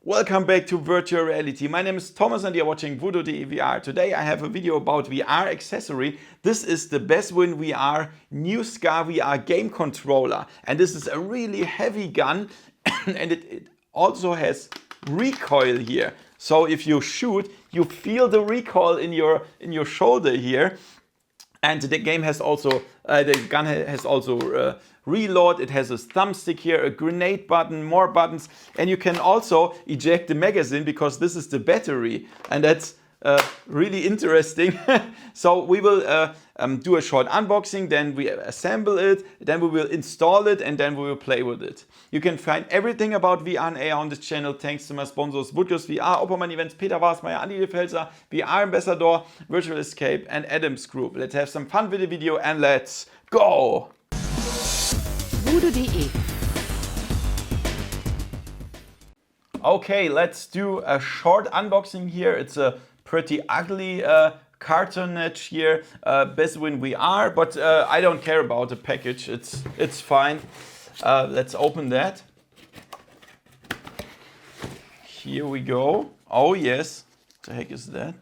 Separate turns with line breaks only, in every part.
Welcome back to Virtual Reality. My name is Thomas and you're watching VoodooDE VR. Today I have a video about VR accessory. This is the BeswinVR new ScarVR game controller. And this is a really heavy gun and it also has recoil here. So if you shoot, you feel the recoil in your shoulder here. And the game has also, the gun has also reload. It has a thumbstick here, a grenade button, more buttons, and you can also eject the magazine because this is the battery, and that's really interesting. So we will do a short unboxing, then we assemble it, then we will install it, and then we will play with it. You can find everything about VR and AR on this channel thanks to my sponsors VoodooDE, Oppermann Events, Peter Wasmeier, Andi Felser, VR Ambassador, Virtual Escape, and Adams Group. Let's have some fun with the video and let's go!
VoodooDE.
Okay, let's do a short unboxing here. It's a pretty ugly cartonnage here, BeswinVR, but I don't care about the package. It's fine. Let's open that. Here we go. Oh yes, what the heck is that?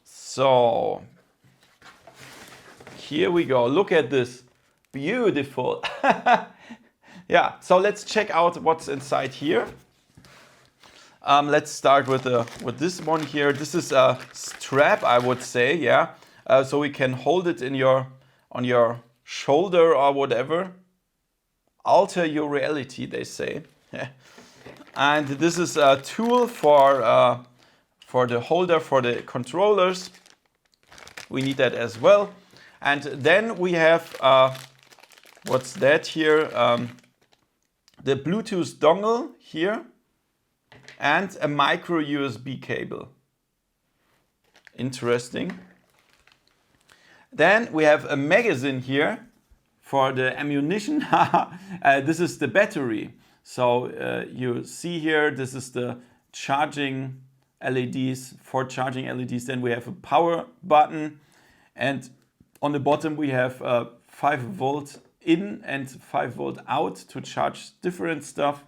So here we go. Look at this. Beautiful. Yeah, so let's check out what's inside here. Let's start with this one here. This is a strap, I would say, yeah. So we can hold it on your shoulder or whatever. Alter your reality, they say. And this is a tool for the holder for the controllers. We need that as well. And then we have what's that here? The Bluetooth dongle here and a micro USB cable. Interesting. Then we have a magazine here for the ammunition. This is the battery. So you see here, this is the charging LEDs, for charging LEDs. Then we have a power button, and on the bottom we have 5 volt in and 5 volt out to charge different stuff.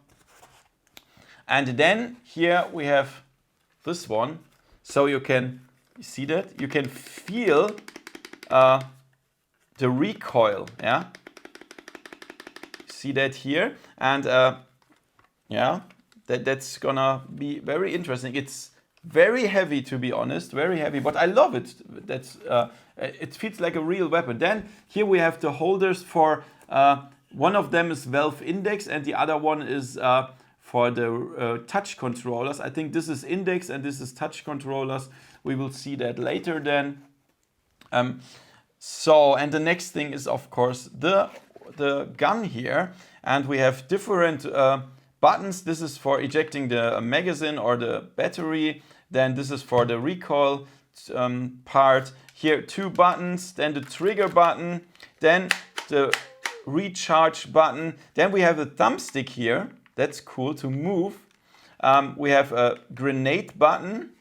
And then here we have this one. So you see that? You can feel the recoil, yeah? See that here? And yeah, that's gonna be very interesting. It's very heavy, to be honest, very heavy, but I love it. It feels like a real weapon. Then here we have the holders for, one of them is Valve Index and the other one is for the touch controllers. I think this is Index and this is touch controllers. We will see that later then. So, and the next thing is of course the gun here, and we have different buttons. This is for ejecting the magazine or the battery. Then this is for the recoil part. Here 2 buttons, then the trigger button, then the recharge button. Then we have a thumbstick here. That's cool to move. We have a grenade button.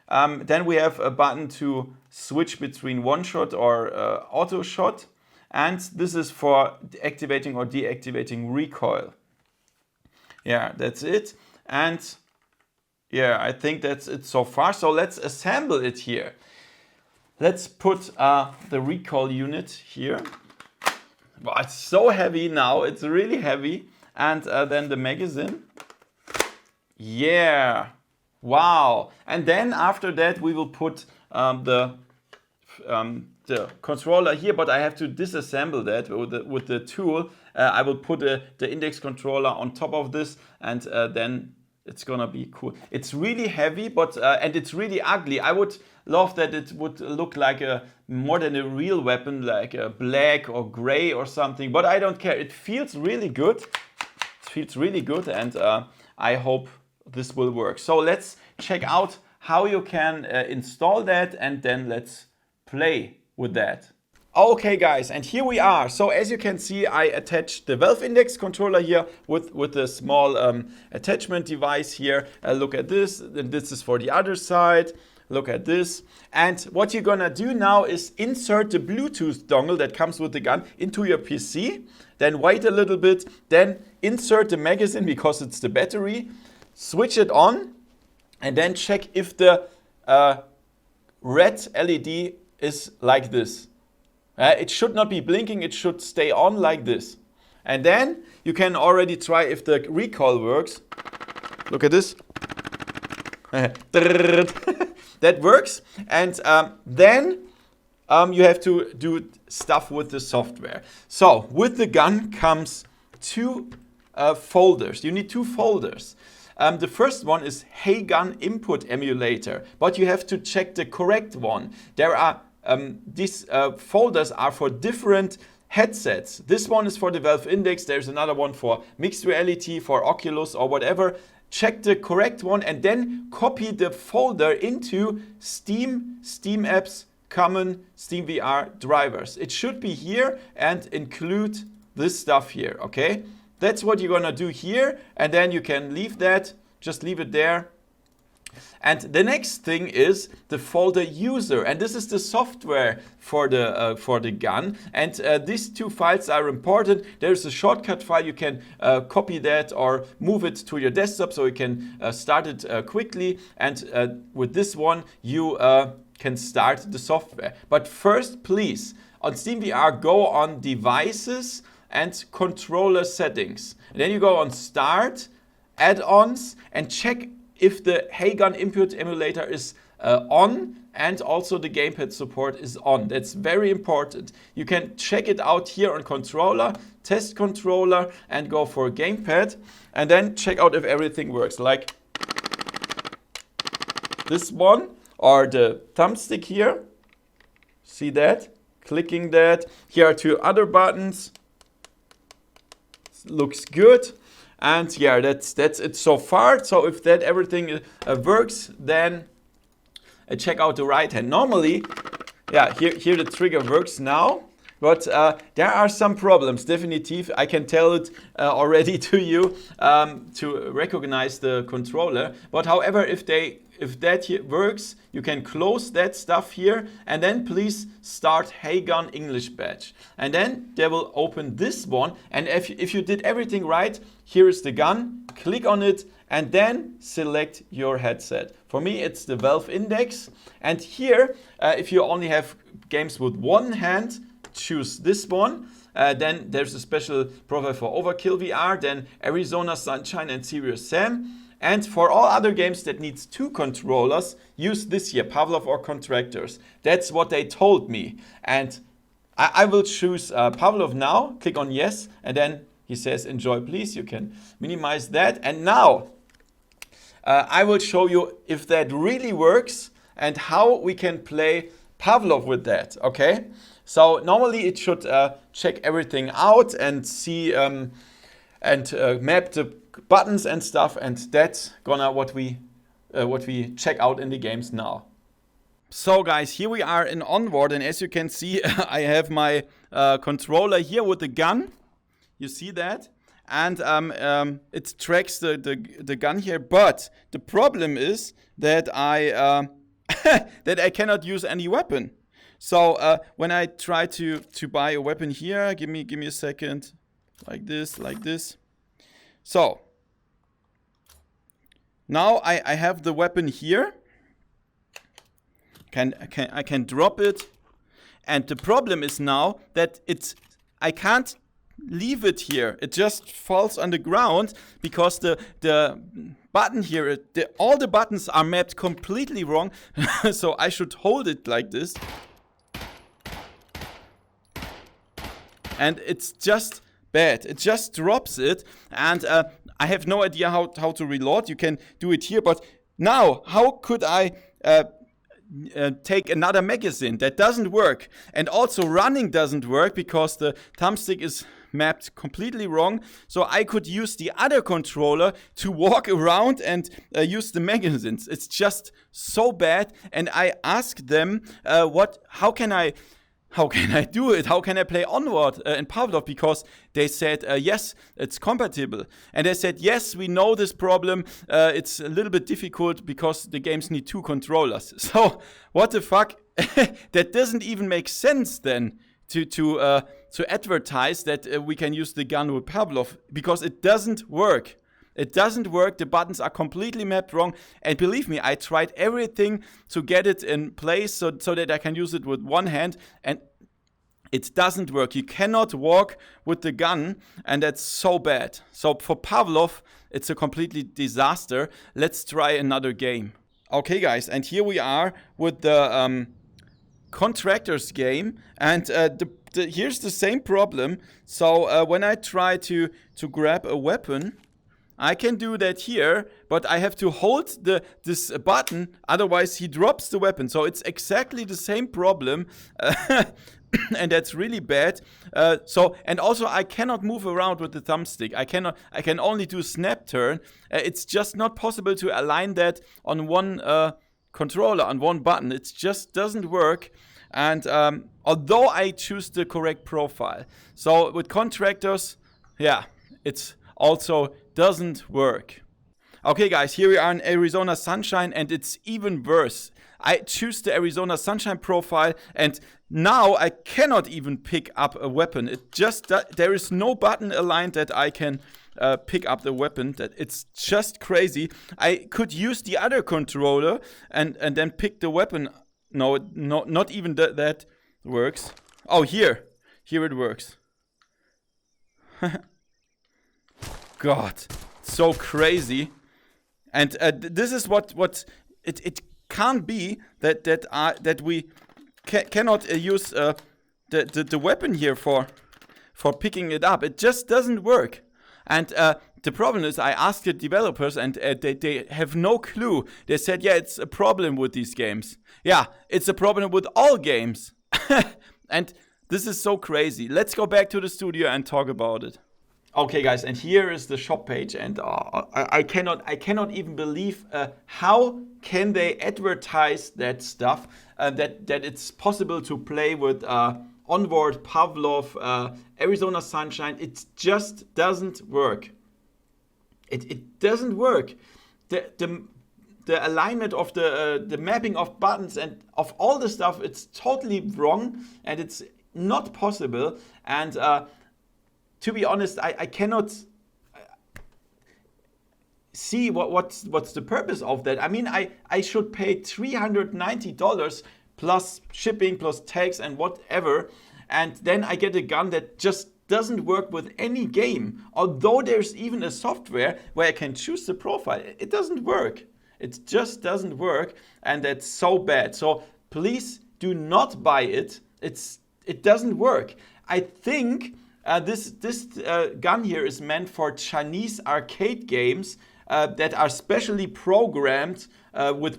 Then we have a button to switch between one shot or auto shot. And this is for activating or deactivating recoil. Yeah, that's it. And yeah, I think that's it so far. So let's assemble it here. Let's put the recoil unit here. Wow, it's so heavy now. It's really heavy. And then the magazine. Yeah. Wow. And then after that we will put the controller here, but I have to disassemble that with the tool. I will put the index controller on top of this, and then it's gonna be cool. It's really heavy, but and it's really ugly. I would love that it would look like more than a real weapon, like a black or gray or something, but I don't care. It feels really good. It feels really good, and I hope this will work. So let's check out how you can install that, and then let's play with that. Okay guys, and here we are. So as you can see, I attached the Valve Index controller here with a small attachment device here. Look at this, and this is for the other side. Look at this. And what you're gonna do now is insert the Bluetooth dongle that comes with the gun into your PC. Then wait a little bit, then insert the magazine because it's the battery. switch it on and then check if the red LED is like this. It should not be blinking, it should stay on like this. And then you can already try if the recoil works. Look at this. That works. And then you have to do stuff with the software. So with the gun comes two folders. You need two folders. The first one is Hey Gun Input Emulator, but you have to check the correct one. There are these folders are for different headsets. This one is for the Valve Index. There's another one for mixed reality, for Oculus or whatever. Check the correct one and then copy the folder into Steam, Steam Apps, Common, SteamVR drivers. It should be here and include this stuff here, okay? That's what you're gonna do here, and then you can leave that, just leave it there. And the next thing is the folder user, and this is the software for the gun. And these two files are important. There's a shortcut file. You can copy that or move it to your desktop so you can start it quickly. And with this one, you can start the software. But first, please, on SteamVR, go on Devices and Controller Settings. And then you go on Start, Add-ons, and check if the Hey Gun Input Emulator is on and also the gamepad support is on. That's very important. You can check it out here on Controller, Test Controller, and go for gamepad, and then check out if everything works. Like this one, or the thumbstick here. See that? Clicking that. Here are two other buttons. Looks good. And yeah, that's it so far. So if that everything works, then check out the right hand. Normally, yeah, here the trigger works now. But there are some problems, definitive. I can tell it already to you to recognize the controller. But however, if that here works, you can close that stuff here and then please start Hey Gun English badge. And then they will open this one. And if you did everything right, here is the gun. Click on it and then select your headset. For me, it's the Valve Index. And here, if you only have games with one hand, choose this one. Then there's a special profile for Overkill VR, then Arizona Sunshine and Serious Sam. And for all other games that needs two controllers, use this here, Pavlov or Contractors. That's what they told me. And I will choose Pavlov now, click on yes, and then he says enjoy please. You can minimize that. And now I will show you if that really works and how we can play Pavlov with that, okay? So normally it should check everything out and see and map the buttons and stuff, and that's gonna what we check out in the games now. So guys, here we are in Onward, and as you can see, I have my controller here with the gun. You see that? And it tracks the gun here, but the problem is that I that I cannot use any weapon. So when I try to buy a weapon here, give me a second, like this. So now I have the weapon here. I can drop it, and the problem is now that I can't leave it here. It just falls on the ground because the button here, all the buttons are mapped completely wrong. So I should hold it like this. And it's just bad. It just drops it. And I have no idea how to reload. You can do it here. But now, how could I take another magazine? That doesn't work. And also running doesn't work because the thumbstick is mapped completely wrong. So I could use the other controller to walk around and use the magazines. It's just so bad. And I asked them, how can I do it? How can I play Onward in Pavlov? Because they said, yes, it's compatible. And they said, yes, we know this problem. It's a little bit difficult because the games need two controllers. So what the fuck? That doesn't even make sense then to advertise that we can use the gun with Pavlov, because it doesn't work. It doesn't work. The buttons are completely mapped wrong. And believe me, I tried everything to get it in place so that I can use it with one hand. And it doesn't work. You cannot walk with the gun. And that's so bad. So for Pavlov, it's a completely disaster. Let's try another game. Okay, guys. And here we are with the contractors game. And here's the same problem. So when I try to grab a weapon, I can do that here, but I have to hold this button, otherwise he drops the weapon. So it's exactly the same problem, and that's really bad. And also I cannot move around with the thumbstick. I can only do snap turn. It's just not possible to align that on one controller, on one button. It just doesn't work. And although I choose the correct profile, so with contractors, yeah, it's also doesn't work. Okay, guys, here we are in Arizona Sunshine, and it's even worse. I choose the Arizona Sunshine profile, and now I cannot even pick up a weapon. It just there is no button aligned that I can pick up the weapon. That it's just crazy. I could use the other controller and then pick the weapon. No, not even that works. Oh, here it works. God, so crazy. And this is what it can't be that we cannot use the weapon here for picking it up. It just doesn't work. And the problem is, I asked the developers, and they have no clue. They said, yeah, it's a problem with these games. Yeah, it's a problem with all games. And this is so crazy. Let's go back to the studio and talk about it. Okay, guys, and here is the shop page, and I cannot even believe how can they advertise that stuff, that it's possible to play with Onward, Pavlov, Arizona Sunshine. It just doesn't work. It doesn't work. The alignment of the mapping of buttons and of all the stuff, it's totally wrong, and it's not possible. And to be honest, I cannot see what's the purpose of that. I mean, I should pay $390 plus shipping, plus tax and whatever, and then I get a gun that just doesn't work with any game. Although there's even a software where I can choose the profile, it doesn't work. It just doesn't work, and that's so bad. So please do not buy it. It doesn't work. I think this gun here is meant for Chinese arcade games that are specially programmed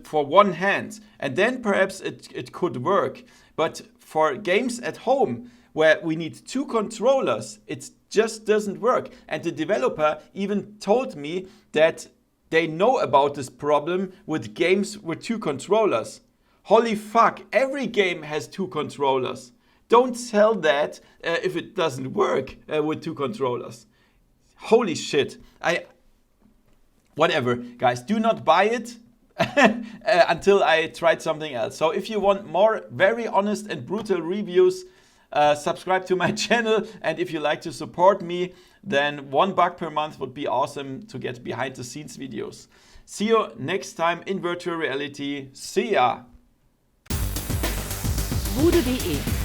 for one hand, and then perhaps it could work. But for games at home where we need two controllers, it just doesn't work. And the developer even told me that they know about this problem with games with two controllers. Holy fuck, every game has two controllers. Don't sell that if it doesn't work with two controllers. Holy shit. Whatever, guys, do not buy it until I tried something else. So if you want more very honest and brutal reviews, subscribe to my channel. And if you like to support me, then $1 per month would be awesome to get behind the scenes videos. See you next time in virtual reality. See ya.
VoodooDE